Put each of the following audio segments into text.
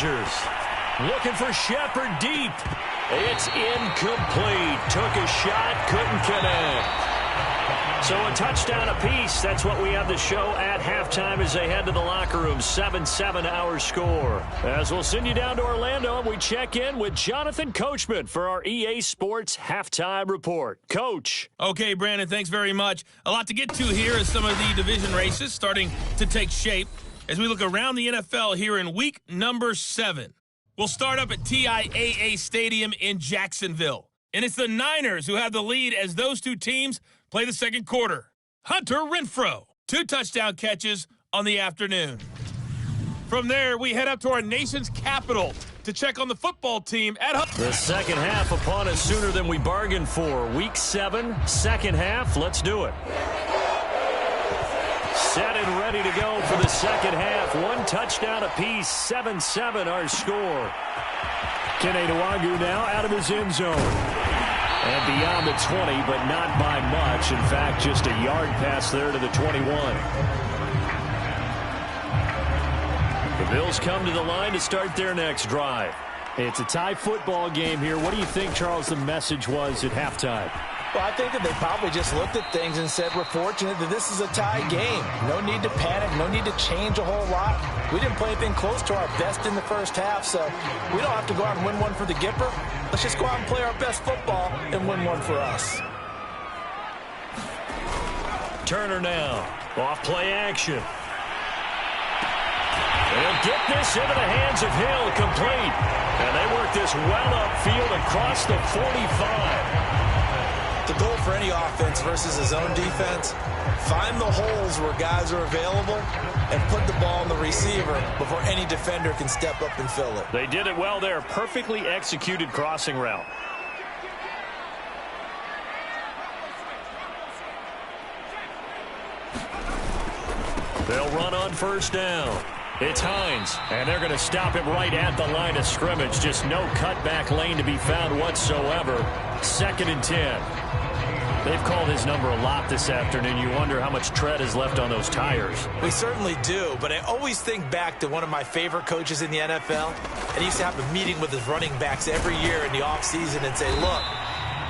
Rodgers. Looking for Shepard deep. It's incomplete. Took a shot, couldn't connect. So a touchdown apiece. That's what we have to show at halftime as they head to the locker room. 7-7 our score. As we'll send you down to Orlando, and we check in with Jonathan Coachman for our EA Sports Halftime Report. Coach. Okay, Brandon, thanks very much. A lot to get to here as some of the division races starting to take shape as we look around the NFL here in week number 7. We'll start up at TIAA Stadium in Jacksonville. And it's the Niners who have the lead as those two teams play the second quarter. Hunter Renfrow, 2 touchdown catches on the afternoon. From there, we head up to our nation's capital to check on the football team at home. The second half upon us sooner than we bargained for. Week 7, second half. Let's do it. Set and ready to go for the second half. 1 touchdown apiece. 7-7 our score. Kene Nwangwu now out of his end zone. And beyond the 20, but not by much. In fact, just a yard pass there to the 21. The Bills come to the line to start their next drive. It's a tie football game here. What do you think, Charles, the message was at halftime? Well, I think that they probably just looked at things and said, we're fortunate that this is a tie game. No need to panic, no need to change a whole lot. We didn't play anything close to our best in the first half, so we don't have to go out and win one for the Gipper. Let's just go out and play our best football and win one for us. Turner now. Off play action. They'll get this into the hands of Hill, complete. And they work this well upfield across the 45. The goal for any offense versus his own defense, find the holes where guys are available and put the ball on the receiver before any defender can step up and fill it. They did it well there. Perfectly executed crossing route. They'll run on first down. It's Hines, and they're going to stop him right at the line of scrimmage. Just no cutback lane to be found whatsoever. 2nd and 10. They've called his number a lot this afternoon. You wonder how much tread is left on those tires. We certainly do, but I always think back to one of my favorite coaches in the NFL. And he used to have a meeting with his running backs every year in the offseason and say, look,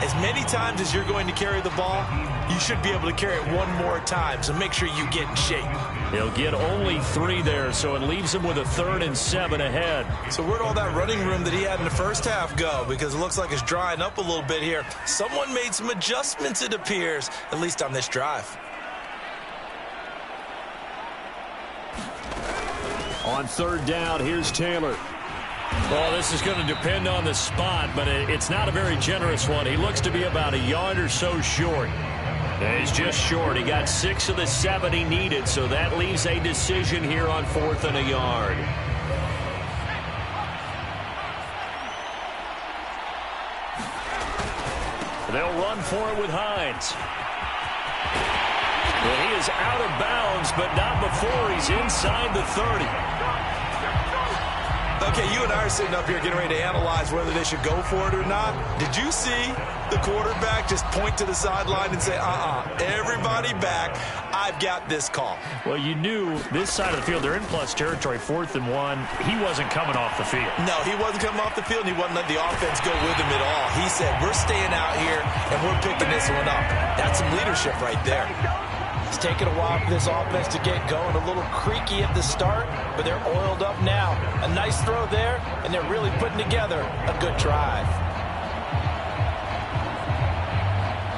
as many times as you're going to carry the ball, you should be able to carry it one more time, so make sure you get in shape. He'll get only 3 there, so it leaves him with a 3rd and 7 ahead. So where'd all that running room that he had in the first half go? Because it looks like it's drying up a little bit here. Someone made some adjustments, it appears, at least on this drive. On 3rd down, here's Taylor. Well, this is going to depend on the spot, but it's not a very generous one. He looks to be about a yard or so short. He's just short. He got 6 of the 7 he needed, so that leaves a decision here on 4th and a yard. They'll run for it with Hines. Well, he is out of bounds, but not before he's inside the 30. Okay, you and I are sitting up here getting ready to analyze whether they should go for it or not. Did you see the quarterback just point to the sideline and say, everybody back, I've got this call? Well, you knew this side of the field, they're in plus territory, 4th and 1. He wasn't coming off the field. No, he wasn't coming off the field, and he wasn't letting the offense go with him at all. He said, we're staying out here, and we're picking this one up. That's some leadership right there. It's taken a while for this offense to get going. A little creaky at the start, but they're oiled up now. A nice throw there, and they're really putting together a good drive.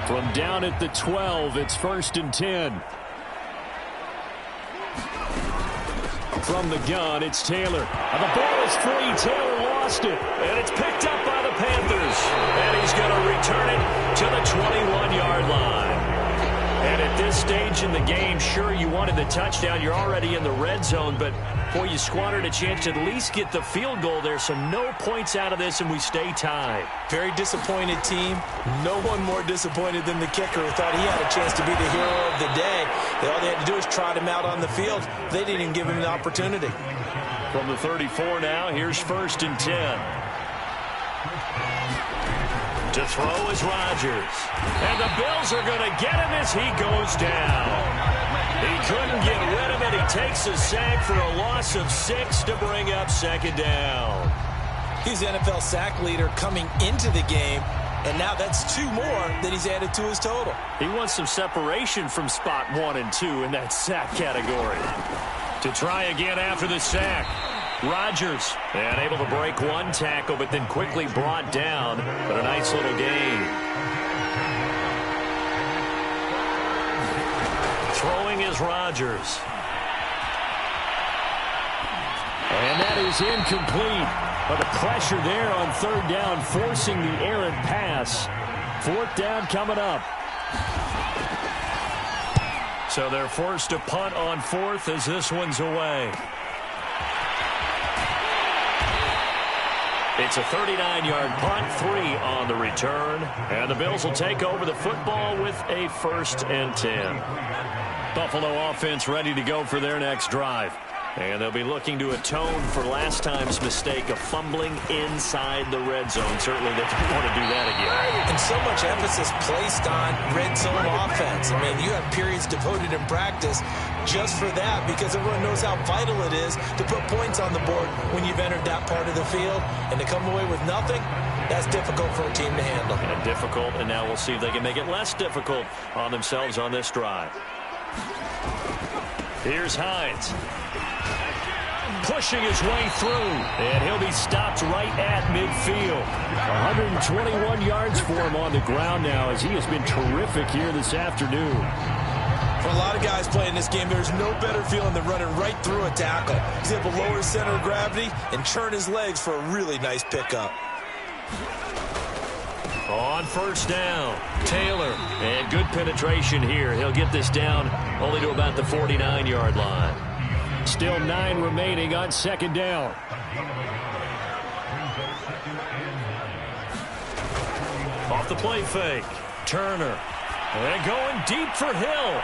From down at the 12, it's 1st and 10. From the gun, it's Taylor. And the ball is free. Taylor lost it. And it's picked up by the Panthers. And he's going to return it to the 21-yard line. And at this stage in the game, sure, you wanted the touchdown. You're already in the red zone, but, boy, you squandered a chance to at least get the field goal there, so no points out of this, and we stay tied. Very disappointed team. No one more disappointed than the kicker who thought he had a chance to be the hero of the day. All they had to do was trot him out on the field. They didn't even give him the opportunity. From the 34 now, here's 1st and 10. To throw is Rodgers. And the Bills are going to get him as he goes down. He couldn't get rid of it. He takes a sack for a loss of 6 to bring up second down. He's the NFL sack leader coming into the game, and now that's 2 more that he's added to his total. He wants some separation from spot 1 and 2 in that sack category. To try again after the sack. Rodgers, and able to break 1 tackle, but then quickly brought down. But a nice little gain. Throwing is Rodgers. And that is incomplete. But the pressure there on 3rd down, forcing the errant pass. 4th down coming up. So they're forced to punt on 4th as this one's away. It's a 39-yard punt, 3 on the return. And the Bills will take over the football with a 1st and 10. Buffalo offense ready to go for their next drive. And they'll be looking to atone for last time's mistake of fumbling inside the red zone. Certainly they don't want to do that again. And so much emphasis placed on red zone offense. I mean, you have periods devoted in practice just for that because everyone knows how vital it is to put points on the board when you've entered that part of the field. And to come away with nothing, that's difficult for a team to handle. And difficult, and now we'll see if they can make it less difficult on themselves on this drive. Here's Hines. Pushing his way through, and he'll be stopped right at midfield. 121 yards for him on the ground now as he has been terrific here this afternoon. For a lot of guys playing this game, there's no better feeling than running right through a tackle. He's able to lower his center of gravity and churn his legs for a really nice pickup. On 1st down, Taylor, and good penetration here. He'll get this down only to about the 49-yard line. Still 9 remaining on 2nd down. Off the play fake. Turner. And going deep for Hill.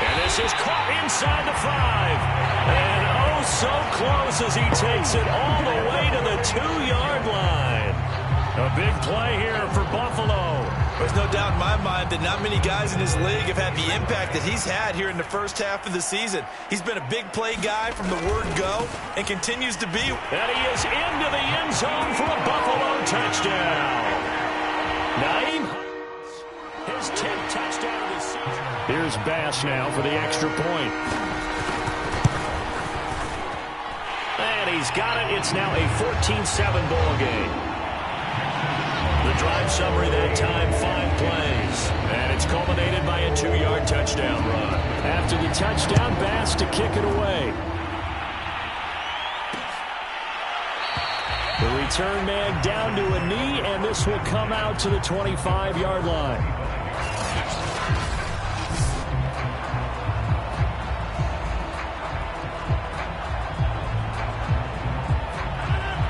And this is caught inside the 5. And oh, so close as he takes it all the way to the 2-yard line. A big play here for Buffalo. There's no doubt in my mind that not many guys in this league have had the impact that he's had here in the first half of the season. He's been a big play guy from the word go and continues to be. And he is into the end zone for a Buffalo touchdown. Naeem, his 10th touchdown of the season. Here's Bass now for the extra point. And he's got it. It's now a 14-7 ball game. The drive summary that time, 5 plays. And it's culminated by a 2-yard touchdown run. After the touchdown, Bass to kick it away. The return man down to a knee, and this will come out to the 25-yard line.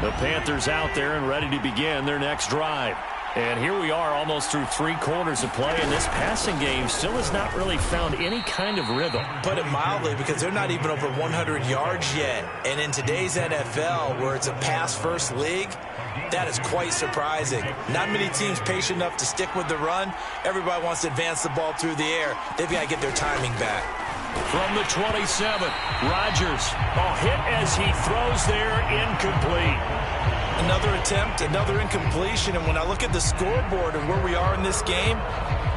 The Panthers out there and ready to begin their next drive. And here we are almost through 3 quarters of play, and this passing game still has not really found any kind of rhythm. Put it mildly, because they're not even over 100 yards yet. And in today's NFL, where it's a pass-first league, that is quite surprising. Not many teams patient enough to stick with the run. Everybody wants to advance the ball through the air. They've got to get their timing back. From the 27, Rodgers. A hit as he throws there, incomplete. Another attempt, another incompletion, and when I look at the scoreboard and where we are in this game,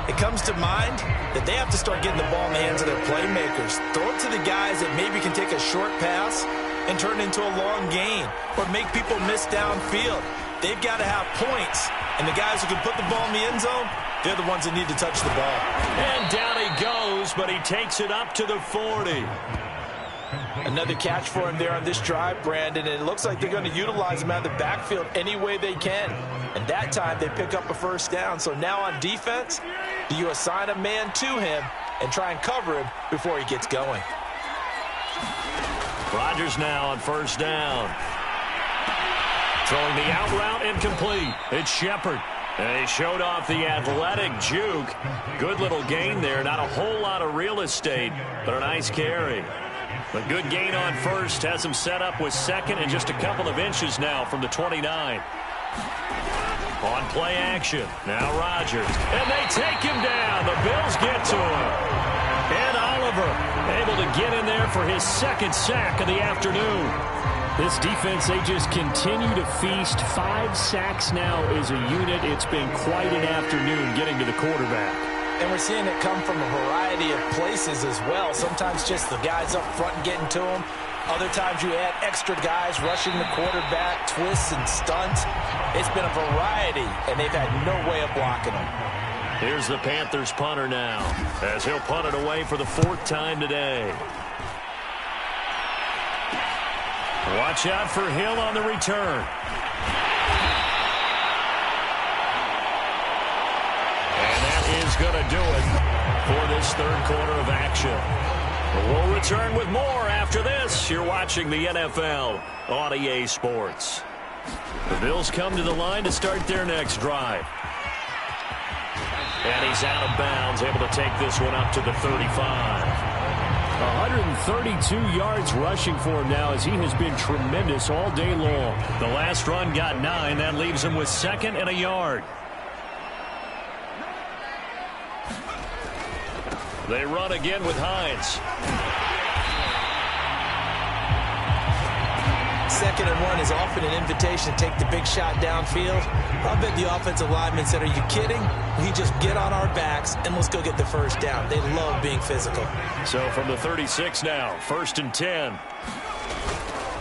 it comes to mind that they have to start getting the ball in the hands of their playmakers. Throw it to the guys that maybe can take a short pass and turn it into a long gain or make people miss downfield. They've got to have points, and the guys who can put the ball in the end zone, they're the ones that need to touch the ball. And down he goes, but he takes it up to the 40. Another catch for him there on this drive, Brandon, and it looks like they're going to utilize him out of the backfield any way they can. And that time they pick up a 1st down. So now on defense, do you assign a man to him and try and cover him before he gets going? Rodgers now on 1st down. Throwing the out route, incomplete. It's Shepard. And he showed off the athletic juke. Good little gain there. Not a whole lot of real estate, but a nice carry. But good gain on 1st. Has him set up with 2nd and just a couple of inches now from the 29. On play action. Now Rodgers. And they take him down. The Bills get to him. And Oliver get in there for his second sack of the afternoon. This defense, they just continue to feast. 5 sacks now as a unit. It's been quite an afternoon getting to the quarterback. And we're seeing it come from a variety of places as well. Sometimes just the guys up front getting to him. Other times you add extra guys rushing the quarterback, twists and stunts. It's been a variety, and they've had no way of blocking him. Here's the Panthers punter now, as he'll punt it away for the 4th time today. Watch out for Hill on the return. And that is going to do it for this 3rd quarter of action. We'll return with more after this. You're watching the NFL on EA Sports. The Bills come to the line to start their next drive. And he's out of bounds, able to take this one up to the 35. 132 yards rushing for him now, as he has been tremendous all day long. The last run got 9. That leaves him with 2nd and a yard. They run again with Hines. 2nd and 1 is often an invitation to take the big shot downfield. I bet the offensive lineman said, "Are you kidding? We just get on our backs and let's go get the first down." They love being physical. So from the 36 now, 1st and 10.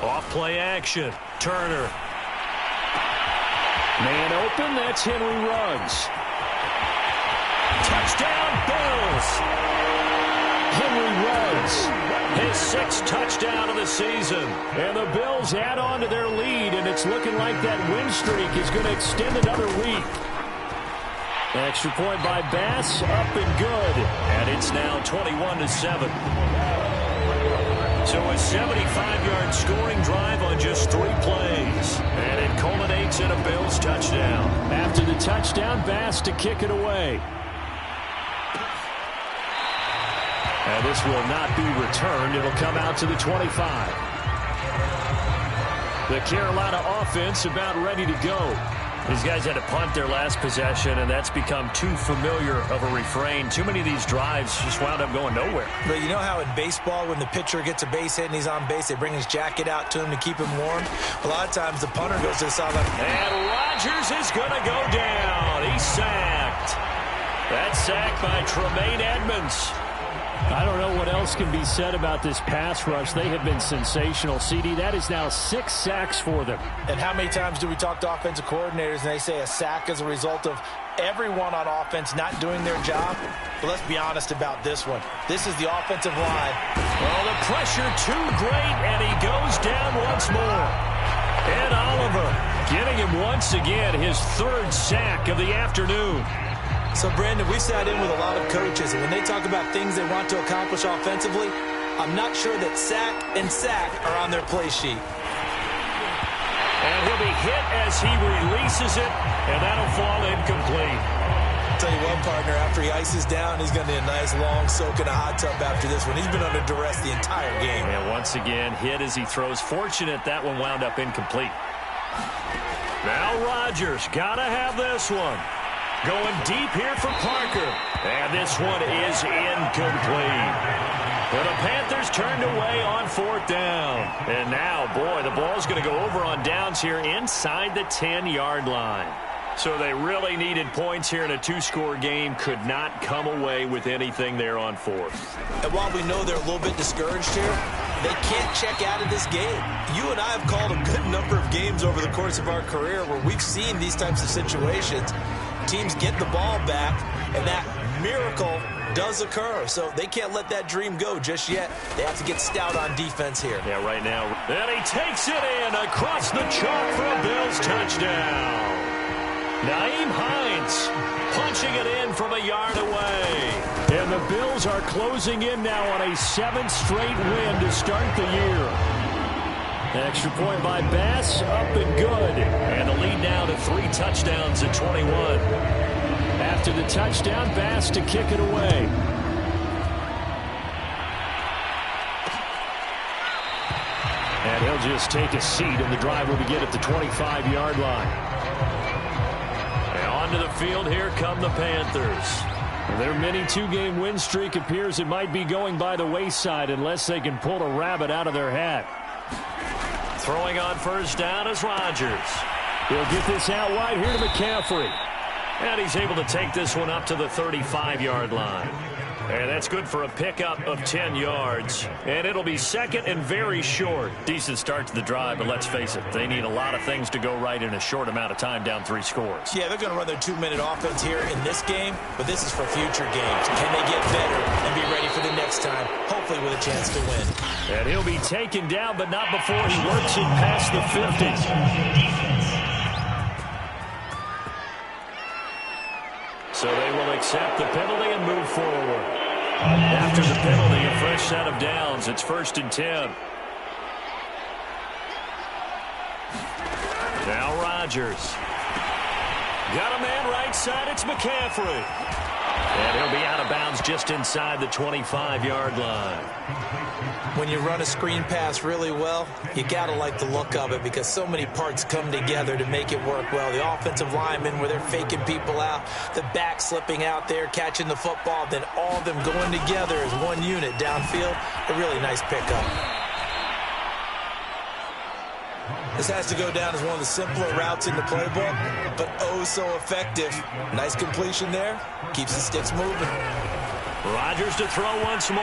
Off play action. Turner. Man open, that's Henry Ruggs. Touchdown, Bills! Henry Ruggs, his 6th touchdown of the season. And the Bills add on to their lead, and it's looking like that win streak is going to extend another week. Extra point by Bass, up and good. And it's now 21-7. So a 75-yard scoring drive on just 3 plays. And it culminates in a Bills touchdown. After the touchdown, Bass to kick it away. And this will not be returned. It'll come out to the 25. The Carolina offense about ready to go. These guys had to punt their last possession, and that's become too familiar of a refrain. Too many of these drives just wound up going nowhere. But you know how in baseball, when the pitcher gets a base hit and he's on base, they bring his jacket out to him to keep him warm? A lot of times the punter goes to the sideline. And Rodgers is going to go down. He's sacked. That's sacked by Tremaine Edmonds. I don't know what else can be said about this pass rush. They have been sensational. CD, that is now 6 sacks for them. And how many times do we talk to offensive coordinators and they say a sack is a result of everyone on offense not doing their job? But let's be honest about this one. This is the offensive line. Well, the pressure too great, and he goes down once more. Ed Oliver getting him once again, his 3rd sack of the afternoon. So, Brandon, we sat in with a lot of coaches, and when they talk about things they want to accomplish offensively, I'm not sure that sack and sack are on their play sheet. And he'll be hit as he releases it, and that'll fall incomplete. I'll tell you what, partner, after he ices down, he's going to need a nice long soak in a hot tub after this one. He's been under duress the entire game. And once again, hit as he throws. Fortunate that one wound up incomplete. Now Rodgers, got to have this one. Going deep here for Parker. And this one is incomplete. But the Panthers turned away on 4th down. And now, boy, the ball's going to go over on downs here inside the 10-yard line. So they really needed points here in a 2-score game. Could not come away with anything there on 4th. And while we know they're a little bit discouraged here, they can't check out of this game. You and I have called a good number of games over the course of our career where we've seen these types of situations. Teams get the ball back, and that miracle does occur. So they can't let that dream go just yet. They have to get stout on defense here. Yeah, right now. And he takes it in across the chalk for a Bills touchdown. Nyheim Hines punching it in from a yard away. And the Bills are closing in now on a 7th straight win to start the year. Extra point by Bass, up and good. And the lead now to 3 touchdowns at 21. After the touchdown, Bass to kick it away. And he'll just take a seat, and the drive will begin at the 25-yard line. And onto the field, here come the Panthers. Their mini two-game win streak appears it might be going by the wayside unless they can pull a rabbit out of their hat. Throwing on first down is Rodgers. He'll get this out wide here to McCaffrey. And he's able to take this one up to the 35-yard line. And that's good for a pickup of 10 yards. And it'll be second and very short. Decent start to the drive, but let's face it, they need a lot of things to go right in a short amount of time down 3 scores. Yeah, they're going to run their 2-minute offense here in this game, but this is for future games. Can they get better and be ready for the next time, hopefully with a chance to win? And he'll be taken down, but not before he works it past the 50. So they will accept the penalty and move forward. After the penalty, a fresh set of downs. It's 1st and 10. Now Rodgers. Got a man right side. It's McCaffrey. And he'll be out of bounds just inside the 25-yard line. When you run a screen pass really well, you got to like the look of it because so many parts come together to make it work well. The offensive linemen, where they're faking people out, the back slipping out there, catching the football, then all of them going together as one unit downfield. A really nice pickup. This has to go down as one of the simpler routes in the playbook, but oh so effective. Nice completion there. Keeps the sticks moving. Rodgers to throw once more.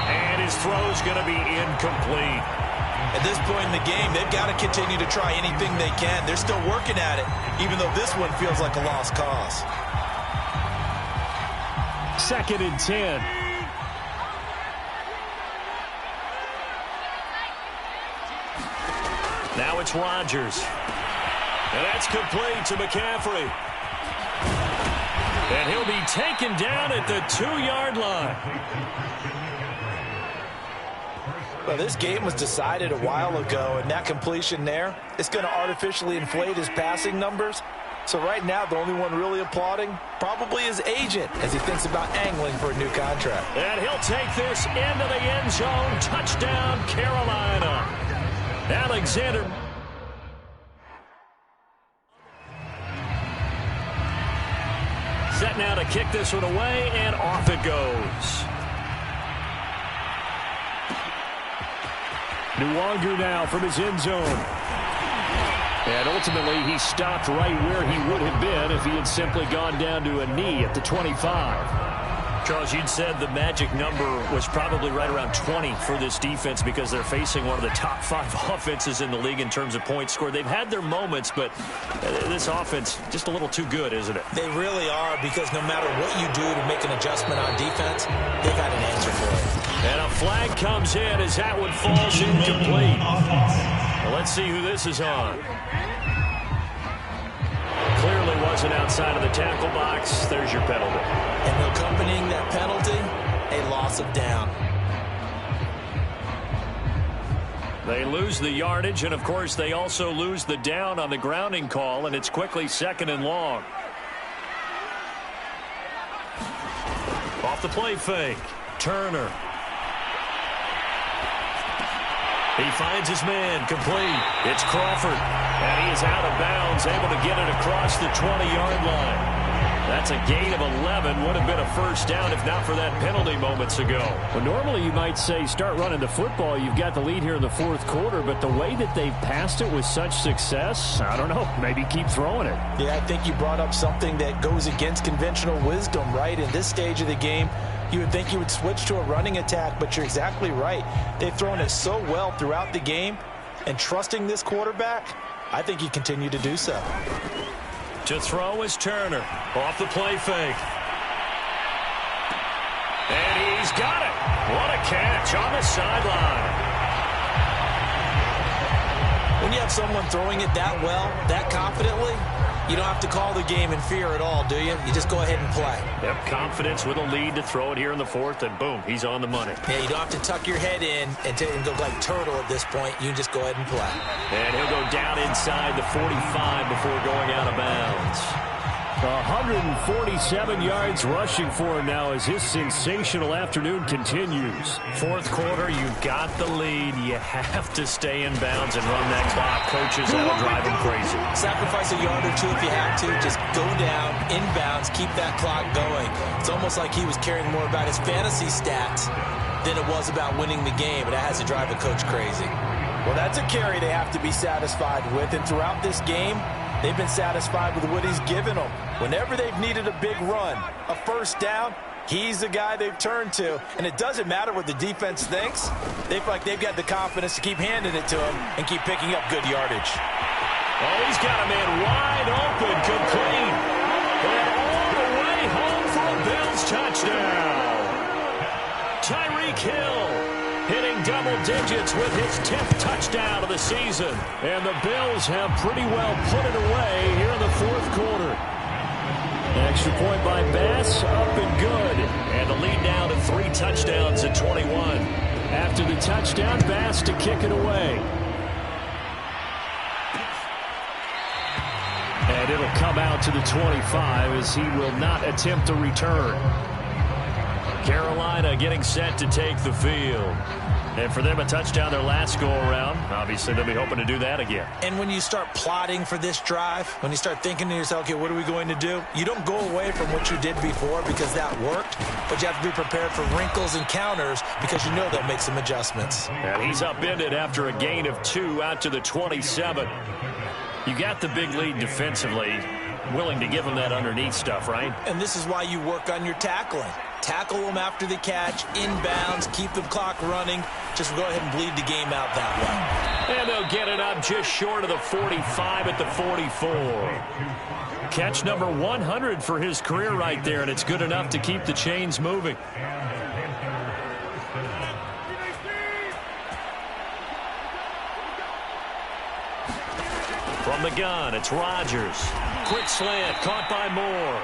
And his throw's going to be incomplete. At this point in the game, they've got to continue to try anything they can. They're still working at it, even though this one feels like a lost cause. 2nd and 10. Now it's Rodgers. And that's complete to McCaffrey. And he'll be taken down at the 2-yard line. Well, this game was decided a while ago, and that completion there is going to artificially inflate his passing numbers. So right now, the only one really applauding probably his agent as he thinks about angling for a new contract. And he'll take this into the end zone. Touchdown, Carolina. Alexander. Set now to kick this one away, and off it goes. Nwanger now from his end zone. And ultimately, he stopped right where he would have been if he had simply gone down to a knee at the 25. Charles, you'd said the magic number was probably right around 20 for this defense because they're facing one of the top 5 offenses in the league in terms of points scored. They've had their moments, but this offense just a little too good, isn't it? They really are, because no matter what you do to make an adjustment on defense, they've got an answer for it. And a flag comes in as that one falls incomplete. Well, let's see who this is on. Clearly wasn't outside of the tackle box. There's your penalty. And accompanying that penalty, a loss of down. They lose the yardage, and of course they also lose the down on the grounding call, and it's quickly 2nd and long. Off the play fake. Turner. He finds his man, complete. It's Crawford, and he is out of bounds, able to get it across the 20-yard line. That's a gain of 11. Would have been a first down if not for that penalty moments ago. Well, normally you might say start running the football. You've got the lead here in the 4th quarter, but the way that they've passed it with such success, I don't know, maybe keep throwing it. Yeah, I think you brought up something that goes against conventional wisdom, right? In this stage of the game, you would think you would switch to a running attack, but you're exactly right. They've thrown it so well throughout the game, and trusting this quarterback, I think you continue to do so. To throw is Turner. Off the play fake. And he's got it. What a catch on the sideline. When you have someone throwing it that well, that confidently, you don't have to call the game in fear at all, do you? You just go ahead and play. Yep, confidence with a lead to throw it here in the 4th, and boom, he's on the money. Yeah, you don't have to tuck your head in and go like turtle at this point. You can just go ahead and play. And he'll go down inside the 45 before going out of bounds. 147 yards rushing for him now as his sensational afternoon continues. Fourth quarter, you've got the lead. You have to stay in bounds and run that clock. Coaches, that'll drive them crazy. Sacrifice a yard or two if you have to. Just go down, in bounds, keep that clock going. It's almost like he was caring more about his fantasy stats than it was about winning the game, and that has to drive a coach crazy. Well, that's a carry they have to be satisfied with, and throughout this game, they've been satisfied with what he's given them. Whenever they've needed a big run, a first down, he's the guy they've turned to. And it doesn't matter what the defense thinks. They feel like they've got the confidence to keep handing it to him and keep picking up good yardage. Oh, he's got a man wide open, complete. And all the way home for a Bills touchdown. Tyreek Hill hitting double digits with his 10th touchdown of the season. And the Bills have pretty well put it away here in the fourth quarter. Extra point by Bass, up and good. And the lead now to 3 touchdowns at 21. After the touchdown, Bass to kick it away. And it'll come out to the 25 as he will not attempt a return. Carolina getting set to take the field. And for them, a touchdown their last go-around. Obviously, they'll be hoping to do that again. And when you start plotting for this drive, when you start thinking to yourself, okay, what are we going to do? You don't go away from what you did before because that worked, but you have to be prepared for wrinkles and counters because you know they'll make some adjustments. And he's upended after a gain of 2 out to the 27. You got the big lead defensively, willing to give him that underneath stuff, right? And this is why you work on your tackling. Tackle them after the catch, inbounds, keep the clock running. Just go ahead and bleed the game out that way. And they'll get it up just short of the 45 at the 44. Catch number 100 for his career right there, and it's good enough to keep the chains moving. From the gun, it's Rodgers. Quick slant, caught by Moore.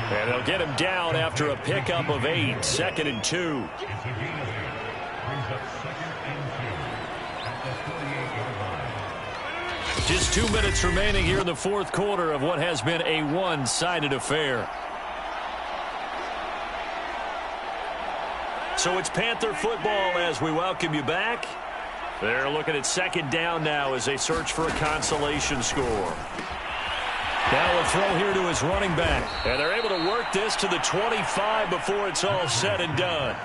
And they'll get him down after a pickup of 8, 2nd and 2. Just 2 minutes remaining here in the fourth quarter of what has been a one-sided affair. So it's Panther football as we welcome you back. They're looking at second down now as they search for a consolation score. Now a throw here to his running back. And they're able to work this to the 25 before it's all said and done.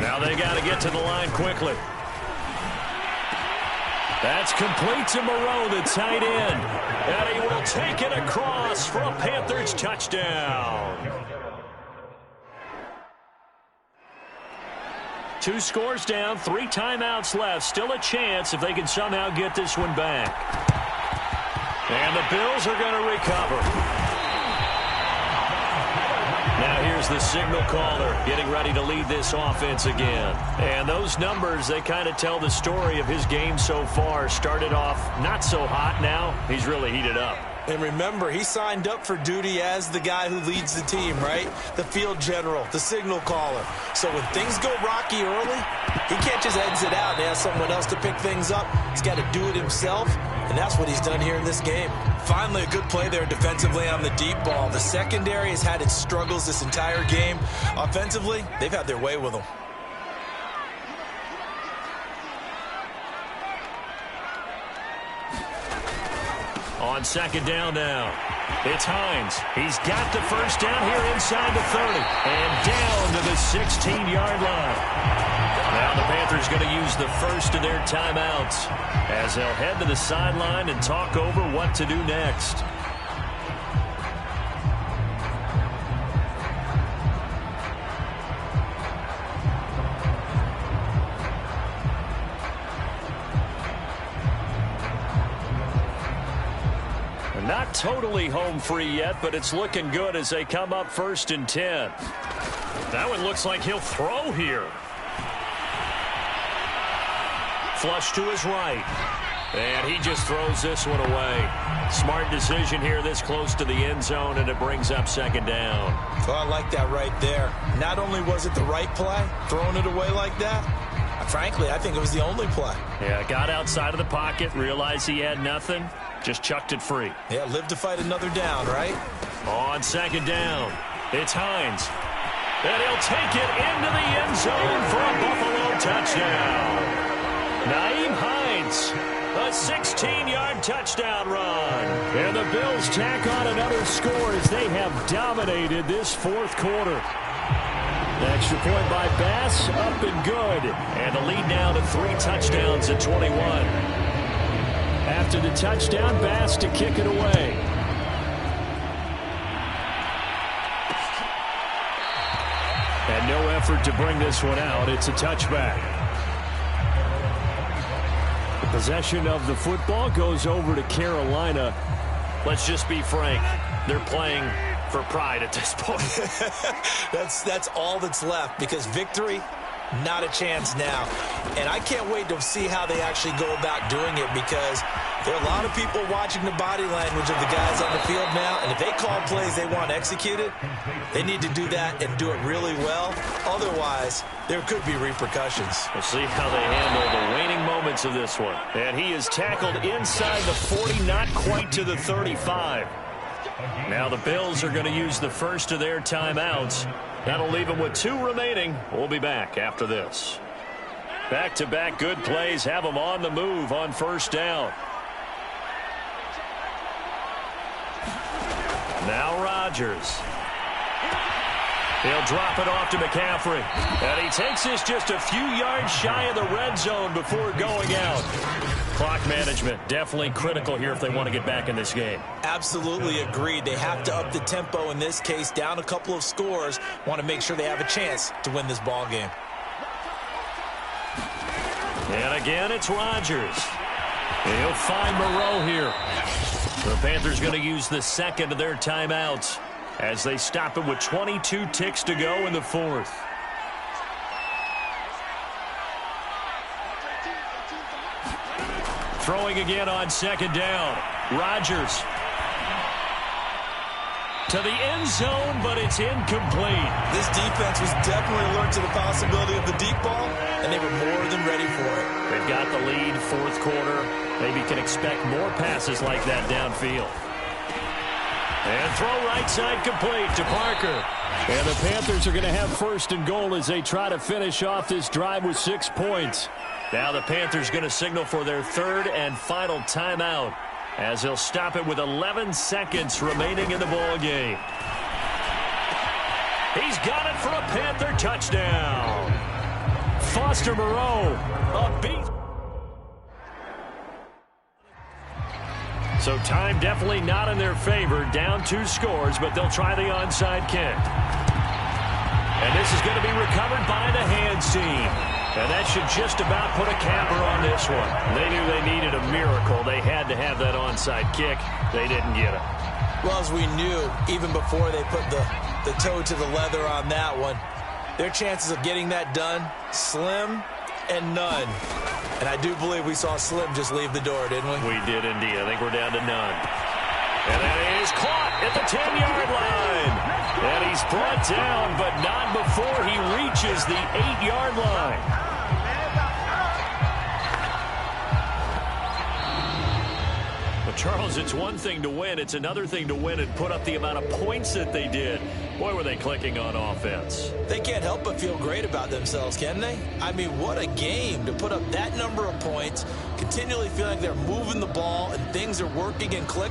Now they got to get to the line quickly. That's complete to Moreau, the tight end. And he will take it across for a Panthers touchdown. 2 scores down, 3 timeouts left. Still a chance if they can somehow get this one back. And the Bills are going to recover. Now here's the signal caller getting ready to lead this offense again. And those numbers, they kind of tell the story of his game so far. Started off not so hot. Now he's really heated up. And remember, he signed up for duty as the guy who leads the team, right? The field general, the signal caller. So when things go rocky early, he can't just exit out and ask someone else to pick things up. He's got to do it himself, and that's what he's done here in this game. Finally, a good play there defensively on the deep ball. The secondary has had its struggles this entire game. Offensively, they've had their way with him. On second down now, it's Hines. He's got the first down here inside the 30 and down to the 16-yard line. Now the Panthers going to use the first of their timeouts as they'll head to the sideline and talk over what to do next. Not totally home free yet, but it's looking good as they come up 1st and 10. That one looks like he'll throw here. Flush to his right. And he just throws this one away. Smart decision here this close to the end zone, and it brings up second down. Well, I like that right there. Not only was it the right play, throwing it away like that, frankly, I think it was the only play. Yeah, got outside of the pocket, realized he had nothing, just chucked it free. Yeah, live to fight another down, right? On second down, it's Hines. And he'll take it into the end zone for a Buffalo touchdown. Nyheim Hines, a 16-yard touchdown run. And the Bills tack on another score as they have dominated this fourth quarter. Extra point by Bass, up and good. And the lead now to 3 touchdowns at 21. After the touchdown, Bass to kick it away. And no effort to bring this one out. It's a touchback. The possession of the football goes over to Carolina. Let's just be frank. They're playing for pride at this point. That's all that's left, because victory, not a chance now. And I can't wait to see how they actually go about doing it, because there are a lot of people watching the body language of the guys on the field now, and if they call plays they want executed, they need to do that and do it really well. Otherwise, there could be repercussions. We'll see how they handle the waning moments of this one. And he is tackled inside the 40, not quite to the 35. Now the Bills are going to use the first of their timeouts. That'll leave them with 2 remaining. We'll be back after this. Back-to-back good plays have them on the move on first down. Now Rodgers. He'll drop it off to McCaffrey. And he takes this just a few yards shy of the red zone before going out. Clock management definitely critical here if they want to get back in this game. Absolutely agreed. They have to up the tempo in this case, down a couple of scores. Want to make sure they have a chance to win this ball game. And again, it's Rodgers. He'll find Moreau here. The Panthers going to use the second of their timeouts as they stop it with 22 ticks to go in the fourth. Throwing again on second down. Rodgers to the end zone, but it's incomplete. This defense was definitely alert to the possibility of the deep ball, and they were more than ready for it. They've got the lead, fourth quarter. Maybe can expect more passes like that downfield. And throw right side complete to Parker. And the Panthers are going to have first and goal as they try to finish off this drive with 6 points. Now the Panthers going to signal for their third and final timeout as they'll stop it with 11 seconds remaining in the ball game. He's got it for a Panther touchdown. Foster Moreau, a beat. So time definitely not in their favor. Down 2 scores, but they'll try the onside kick. And this is going to be recovered by the hands team. And that should just about put a capper on this one. They knew they needed a miracle. They had to have that onside kick. They didn't get it. Well, as we knew, even before they put the toe to the leather on that one, their chances of getting that done, slim and none. And I do believe we saw Slim just leave the door, didn't we? We did indeed. I think we're down to none. And that is caught at the 10-yard line. And he's brought down, but not before he reaches the 8-yard line. But Charles, it's one thing to win. It's another thing to win and put up the amount of points that they did. Boy, were they clicking on offense. They can't help but feel great about themselves, can they? I mean, what a game to put up that number of points, continually feeling like they're moving the ball and things are working and clicking.